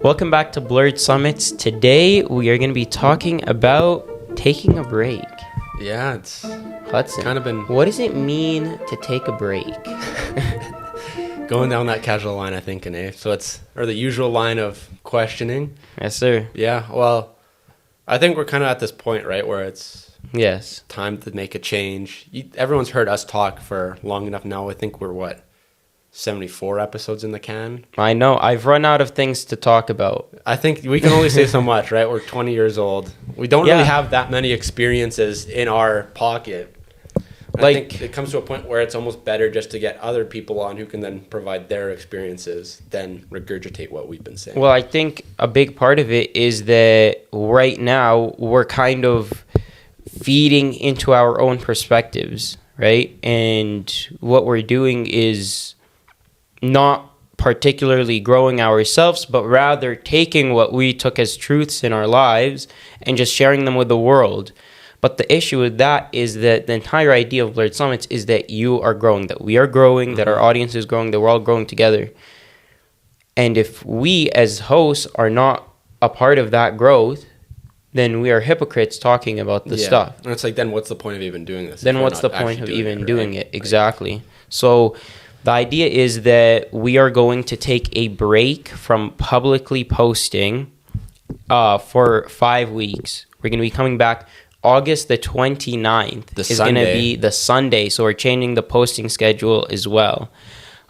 Welcome back to Blurred Summits. Today we are going to be talking about taking a break. Yeah, it's Hudson, kind of been what does it mean to take a break? going down that casual line, I think, so or the usual line of questioning. Yes, sir. Yeah, well, I think we're kind of at this point, right, where it's time to make a change. Everyone's heard us talk for long enough now. I think we're 74 episodes in the can. I know. I've run out of things to talk about. I think we can only say so much, right? We're 20 years old. We don't really have that many experiences in our pocket. I think it comes to a point where it's almost better just to get other people on who can then provide their experiences than regurgitate what we've been saying. Well, I think a big part of it is that right now we're kind of feeding into our own perspectives, right? And what we're doing is not particularly growing ourselves, but rather taking what we took as truths in our lives and just sharing them with the world. But the issue with that is that the entire idea of Blurred Summits is that you are growing, that we are growing, that our audience is growing, that we're all growing together. And if we as hosts are not a part of that growth, then we are hypocrites talking about the stuff. And it's like, then what's the point of even doing this? Then what's the point of even doing it? Exactly. So the idea is that we are going to take a break from publicly posting for 5 weeks. We're going to be coming back August the 29th. Is going to be the Sunday, so we're changing the posting schedule as well.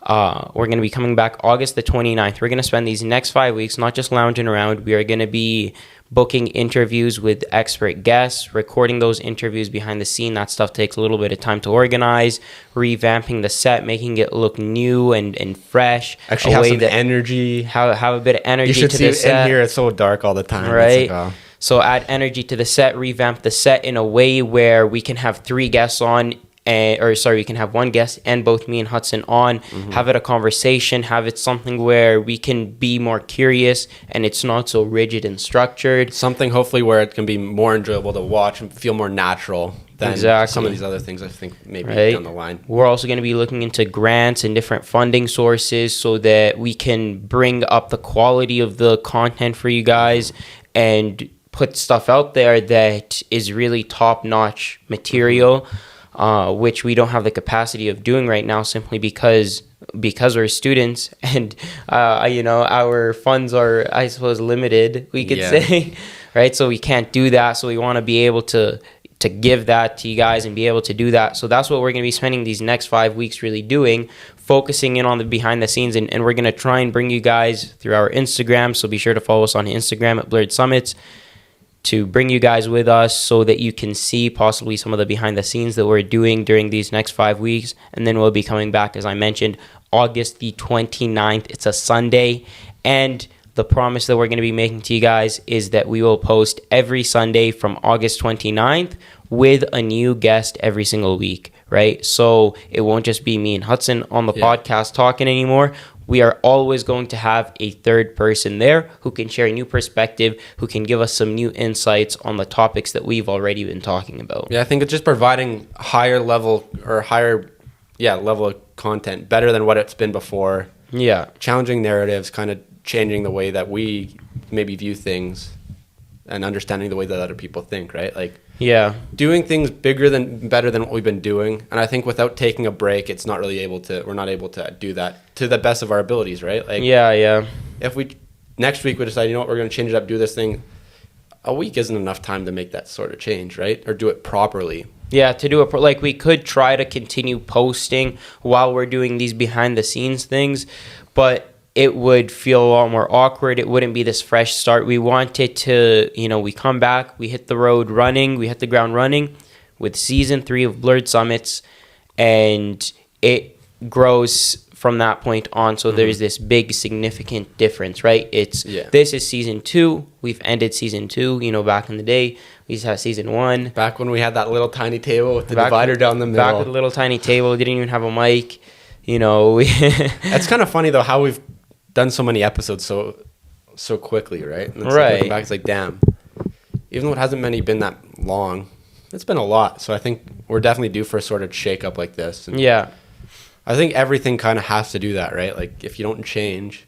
We're going to be coming back August the 29th. We're going to spend these next 5 weeks not just lounging around. We are going to be booking interviews with expert guests, recording those interviews behind the scene. That stuff takes a little bit of time to organize, revamping the set, making it look new and fresh. Actually have some energy. Have a bit of energy to the set. You should see in here, it's so dark all the time. Right? So add energy to the set, revamp the set in a way where we can have 3 guests on, we can have 1 guest and both me and Hudson on, have it a conversation, have it something where we can be more curious and it's not so rigid and structured. Something hopefully where it can be more enjoyable to watch and feel more natural than some of these other things I think maybe down the line. We're also going to be looking into grants and different funding sources so that we can bring up the quality of the content for you guys and put stuff out there that is really top-notch material, which we don't have the capacity of doing right now simply because we're students and our funds are, I suppose, limited, we could say, right? So we can't do that. So we want to be able to give that to you guys and be able to do that. So that's what we're going to be spending these next 5 weeks really doing, focusing in on the behind the scenes, and we're going to try and bring you guys through our Instagram. So be sure to follow us on Instagram at Blurred Summits, to bring you guys with us so that you can see possibly some of the behind the scenes that we're doing during these next 5 weeks. And then we'll be coming back, as I mentioned, August the 29th. It's a Sunday. And the promise that we're going to be making to you guys is that we will post every Sunday from August 29th with a new guest every single week, right? So it won't just be me and Hudson on the podcast talking anymore. We are always going to have a third person there who can share a new perspective, who can give us some new insights on the topics that we've already been talking about. Yeah, I think it's just providing higher level of content, better than what it's been before. Yeah. Challenging narratives, kind of changing the way that we maybe view things and understanding the way that other people think, right? Doing things better than what we've been doing. And I think without taking a break, we're not able to do that to the best of our abilities, right? If we next week we decide, we're going to change it up, do this thing, a week isn't enough time to make that sort of change, right? Or do it properly. Yeah, to do it we could try to continue posting while we're doing these behind the scenes things, but it would feel a lot more awkward. It wouldn't be this fresh start. We wanted to, we come back, we hit the ground running with season 3 of Blurred Summits, and it grows from that point on. So there's this big significant difference, right? This is season 2. We've ended season 2, back in the day. We used to have season 1. Back when we had that little tiny table with the divider down the middle. Back with a little tiny table, didn't even have a mic. It's kind of funny though how we've done so many episodes so quickly, right? And it's looking back, it's like, damn. Even though it hasn't been that long, it's been a lot. So I think we're definitely due for a sort of shake up like this. And I think everything kind of has to do that, right? If you don't change,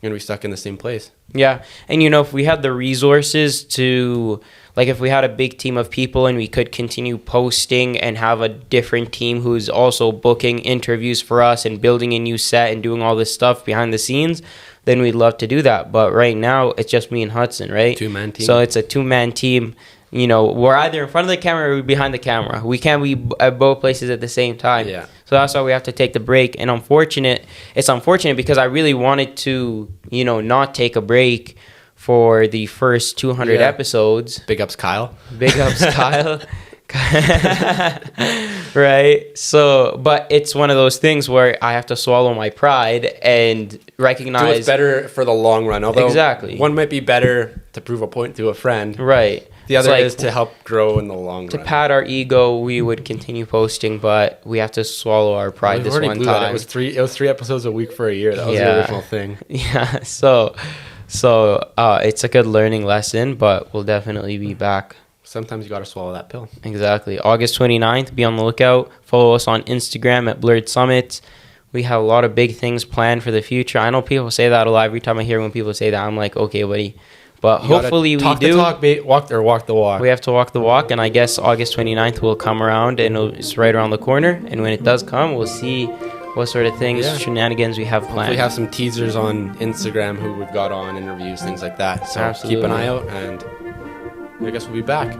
you're gonna be stuck in the same place. Yeah. And, if we had the resources to, like, if we had a big team of people and we could continue posting and have a different team who's also booking interviews for us and building a new set and doing all this stuff behind the scenes, then we'd love to do that. But right now, it's just me and Hudson, right? Two-man team. So it's a two-man team. We're either in front of the camera or behind the camera. We can't be at both places at the same time. Yeah. So that's why we have to take the break. And it's unfortunate because I really wanted to, not take a break for the first 200 episodes. Big ups, Kyle. Big ups, Kyle. Right? So, but it's one of those things where I have to swallow my pride and recognize... Do what's better for the long run. Although exactly. One might be better to prove a point to a friend. Right. The other is to help grow in the long run. To pad our ego, we would continue posting, but we have to swallow our pride this one time. It was three episodes a week for a year. That was the original thing. Yeah. So it's a good learning lesson, but we'll definitely be back. Sometimes you got to swallow that pill. Exactly. August 29th, be on the lookout. Follow us on Instagram at Blurred Summits. We have a lot of big things planned for the future. I know people say that a lot. Every time I hear when people say that, I'm like, okay, buddy. But hopefully we do. Walk the walk. We have to walk the walk, and I guess August 29th will come around, and it's right around the corner. And when it does come, we'll see what sort of things, shenanigans we have planned. We have some teasers on Instagram, who we've got on, interviews, things like that. So Absolutely. Keep an eye out, and I guess we'll be back.